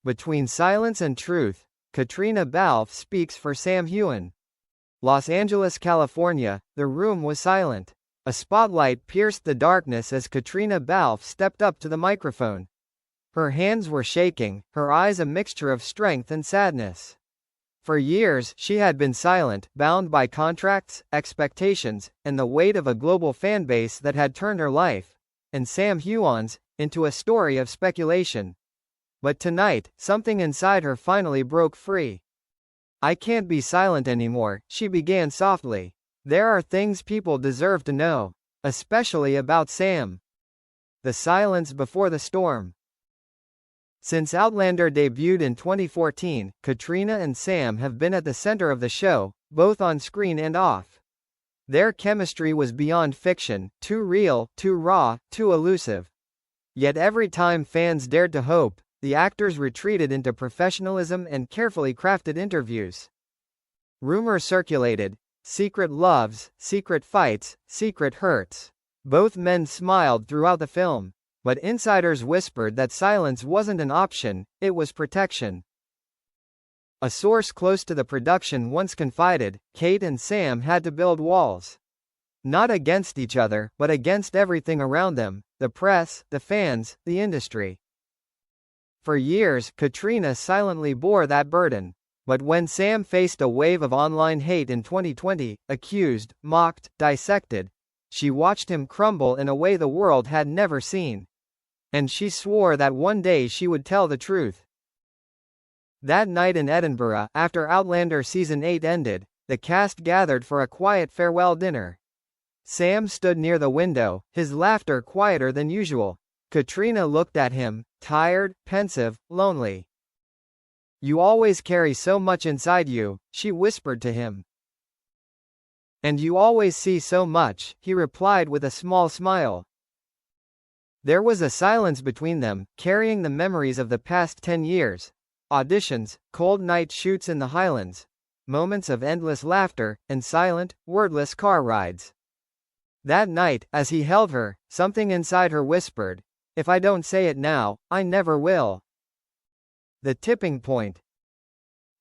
Between silence and truth, Caitriona Balfe speaks for Sam Heughan. Los Angeles, California, the room was silent. A spotlight pierced the darkness as Caitriona Balfe stepped up to the microphone. Her hands were shaking, her eyes a mixture of strength and sadness. For years, she had been silent, bound by contracts, expectations, and the weight of a global fanbase that had turned her life, and Sam Heughan's, into a story of speculation. But tonight, something inside her finally broke free. "I can't be silent anymore," she began softly. "There are things people deserve to know. Especially about Sam." The silence before the storm. Since Outlander debuted in 2014, Caitriona and Sam have been at the center of the show, both on screen and off. Their chemistry was beyond fiction, too real, too raw, too elusive. Yet every time fans dared to hope, the actors retreated into professionalism and carefully crafted interviews. Rumors circulated: secret loves, secret fights, secret hurts. Both men smiled throughout the film, but insiders whispered that silence wasn't an option, it was protection. A source close to the production once confided, Kate and Sam had to build walls. Not against each other, but against everything around them: the press, the fans, the industry. For years, Caitriona silently bore that burden. But when Sam faced a wave of online hate in 2020, accused, mocked, dissected, she watched him crumble in a way the world had never seen. And she swore that one day she would tell the truth. That night in Edinburgh, after Outlander Season 8 ended, the cast gathered for a quiet farewell dinner. Sam stood near the window, his laughter quieter than usual. Caitriona looked at him, tired, pensive, lonely. "You always carry so much inside you," she whispered to him. "And you always see so much," he replied with a small smile. There was a silence between them, carrying the memories of the past 10 years. Auditions, cold night shoots in the Highlands, moments of endless laughter, and silent, wordless car rides. That night, as he held her, something inside her whispered, "If I don't say it now, I never will." The tipping point.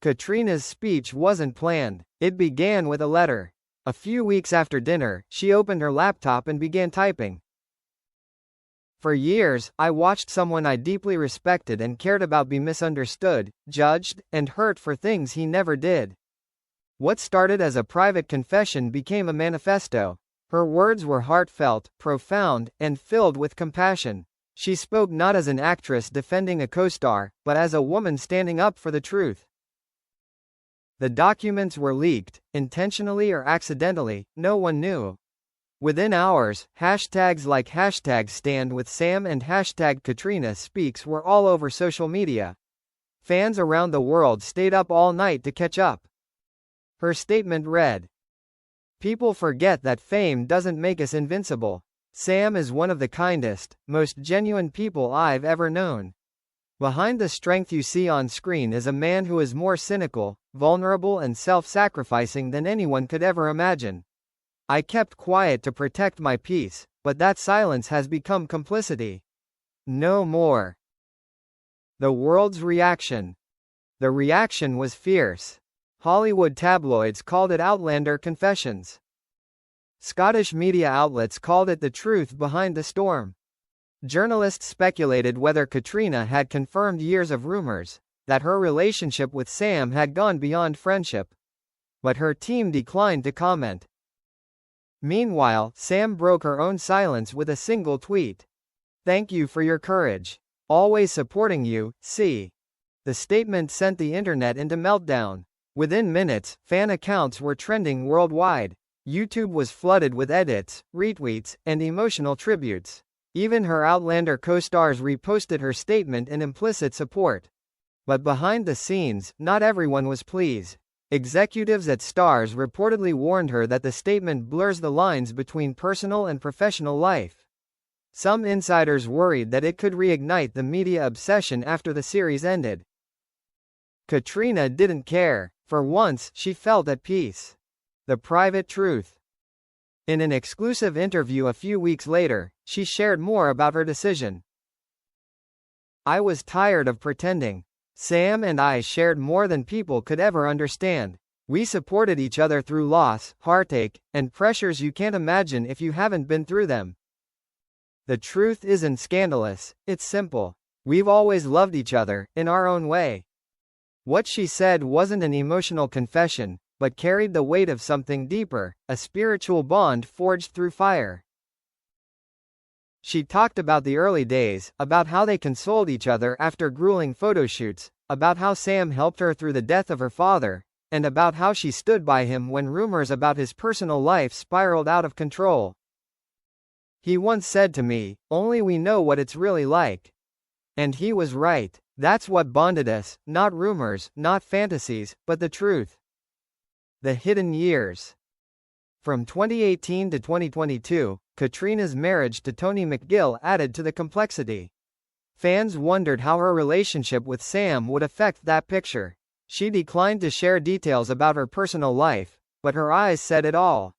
Caitriona's speech wasn't planned. It began with a letter. A few weeks after dinner, she opened her laptop and began typing. "For years, I watched someone I deeply respected and cared about be misunderstood, judged, and hurt for things he never did. What started as a private confession became a manifesto." Her words were heartfelt, profound, and filled with compassion. She spoke not as an actress defending a co-star, but as a woman standing up for the truth. The documents were leaked, intentionally or accidentally, no one knew. Within hours, hashtags like #StandWithSam and #Caitriona were all over social media. Fans around the world stayed up all night to catch up. Her statement read, "People forget that fame doesn't make us invincible. Sam is one of the kindest, most genuine people I've ever known. Behind the strength you see on screen is a man who is more cynical, vulnerable and self-sacrificing than anyone could ever imagine. I kept quiet to protect my peace, but that silence has become complicity. No more." The world's reaction. The reaction was fierce. Hollywood tabloids called it Outlander Confessions. Scottish media outlets called it the truth behind the storm. Journalists speculated whether Caitriona had confirmed years of rumors, that her relationship with Sam had gone beyond friendship. But her team declined to comment. Meanwhile, Sam broke her own silence with a single tweet. "Thank you for your courage. Always supporting you, C." The statement sent the internet into meltdown. Within minutes, fan accounts were trending worldwide. YouTube was flooded with edits, retweets, and emotional tributes. Even her Outlander co-stars reposted her statement in implicit support. But behind the scenes, not everyone was pleased. Executives at Starz reportedly warned her that the statement blurs the lines between personal and professional life. Some insiders worried that it could reignite the media obsession after the series ended. Caitriona didn't care. For once, she felt at peace. The private truth. In an exclusive interview a few weeks later, she shared more about her decision. "I was tired of pretending. Sam and I shared more than people could ever understand. We supported each other through loss, heartache, and pressures you can't imagine if you haven't been through them. The truth isn't scandalous, it's simple. We've always loved each other, in our own way. What she said wasn't an emotional confession, but carried the weight of something deeper, a spiritual bond forged through fire. She talked about the early days, about how they consoled each other after grueling photoshoots, about how Sam helped her through the death of her father, and about how she stood by him when rumors about his personal life spiraled out of control. He once said to me, "Only we know what it's really like." And he was right. That's what bonded us, not rumors, not fantasies, but the truth. The hidden years. From 2018 to 2022, Caitriona's marriage to Tony McGill added to the complexity. Fans wondered how her relationship with Sam would affect that picture. She declined to share details about her personal life, but her eyes said it all.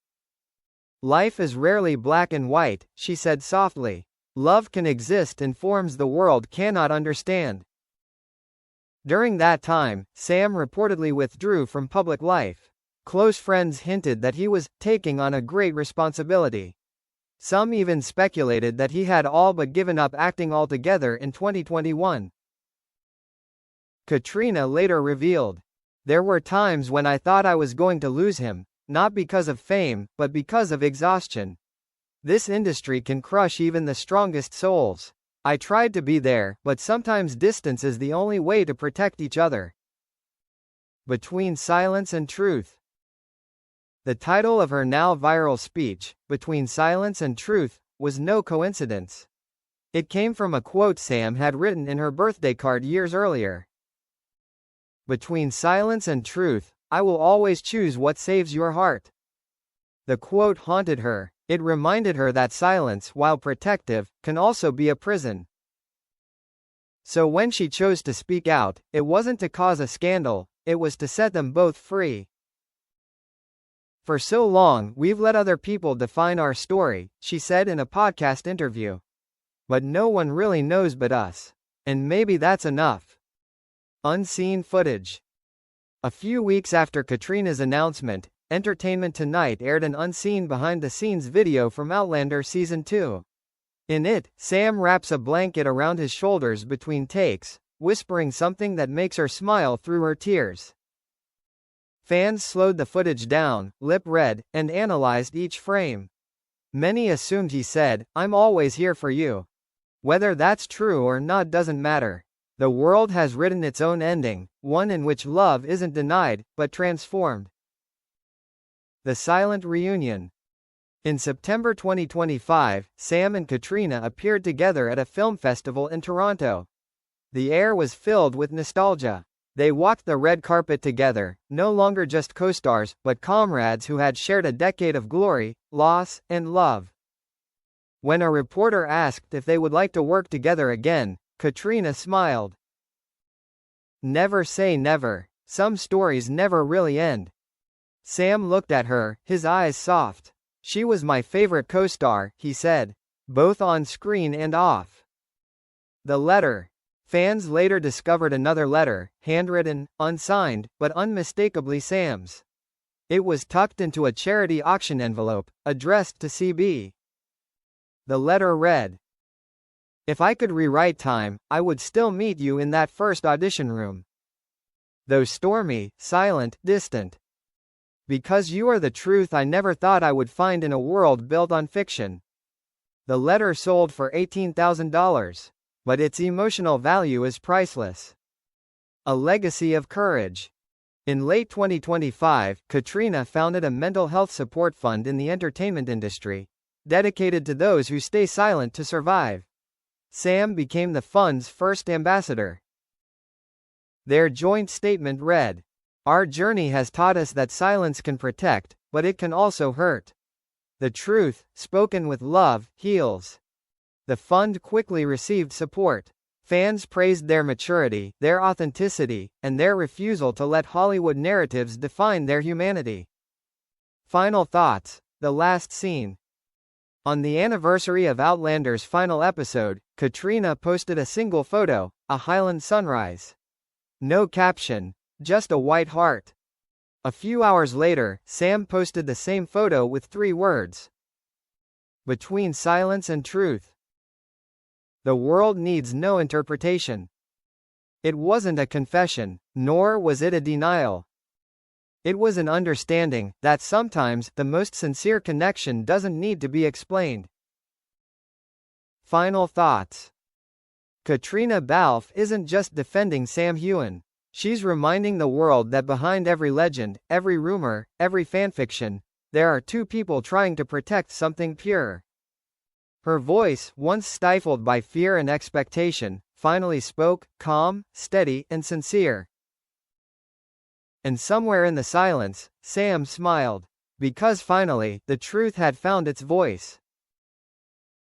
"Life is rarely black and white," she said softly. "Love can exist in forms the world cannot understand." During that time, Sam reportedly withdrew from public life. Close friends hinted that he was taking on a great responsibility. Some even speculated that he had all but given up acting altogether in 2021. Caitriona later revealed, "There were times when I thought I was going to lose him, not because of fame, but because of exhaustion. This industry can crush even the strongest souls. I tried to be there, but sometimes distance is the only way to protect each other." Between Silence and Truth. The title of her now viral speech, Between Silence and Truth, was no coincidence. It came from a quote Sam had written in her birthday card years earlier. "Between silence and truth, I will always choose what saves your heart." The quote haunted her. It reminded her that silence, while protective, can also be a prison. So when she chose to speak out, it wasn't to cause a scandal, it was to set them both free. "For so long, we've let other people define our story," she said in a podcast interview. "But no one really knows but us. And maybe that's enough." Unseen footage. A few weeks after Caitriona's announcement, Entertainment Tonight aired an unseen behind-the-scenes video from Outlander Season 2. In it, Sam wraps a blanket around his shoulders between takes, whispering something that makes her smile through her tears. Fans slowed the footage down, lip-read, and analyzed each frame. Many assumed he said, "I'm always here for you." Whether that's true or not doesn't matter. The world has written its own ending, one in which love isn't denied, but transformed. The Silent Reunion. In September 2025, Sam and Caitriona appeared together at a film festival in Toronto. The air was filled with nostalgia. They walked the red carpet together, no longer just co-stars, but comrades who had shared a decade of glory, loss, and love. When a reporter asked if they would like to work together again, Caitriona smiled. "Never say never. Some stories never really end." Sam looked at her, his eyes soft. "She was my favorite co-star," he said. "Both on screen and off." The letter. Fans later discovered another letter, handwritten, unsigned, but unmistakably Sam's. It was tucked into a charity auction envelope, addressed to CB. The letter read, "If I could rewrite time, I would still meet you in that first audition room. Though stormy, silent, distant. Because you are the truth I never thought I would find in a world built on fiction." The letter sold for $18,000. But its emotional value is priceless. A legacy of courage. In late 2025, Caitriona founded a mental health support fund in the entertainment industry, dedicated to those who stay silent to survive. Sam became the fund's first ambassador. Their joint statement read, "Our journey has taught us that silence can protect, but it can also hurt. The truth, spoken with love, heals." The fund quickly received support. Fans praised their maturity, their authenticity, and their refusal to let Hollywood narratives define their humanity. Final thoughts. The last scene. On the anniversary of Outlander's final episode, Caitriona posted a single photo, a Highland sunrise. No caption, just a white heart. A few hours later, Sam posted the same photo with 3 words. Between silence and truth. The world needs no interpretation. It wasn't a confession, nor was it a denial. It was an understanding that sometimes the most sincere connection doesn't need to be explained. Final thoughts. Caitriona Balfe isn't just defending Sam Heughan. She's reminding the world that behind every legend, every rumor, every fanfiction, there are 2 people trying to protect something pure. Her voice, once stifled by fear and expectation, finally spoke, calm, steady, and sincere. And somewhere in the silence, Sam smiled. Because finally, the truth had found its voice.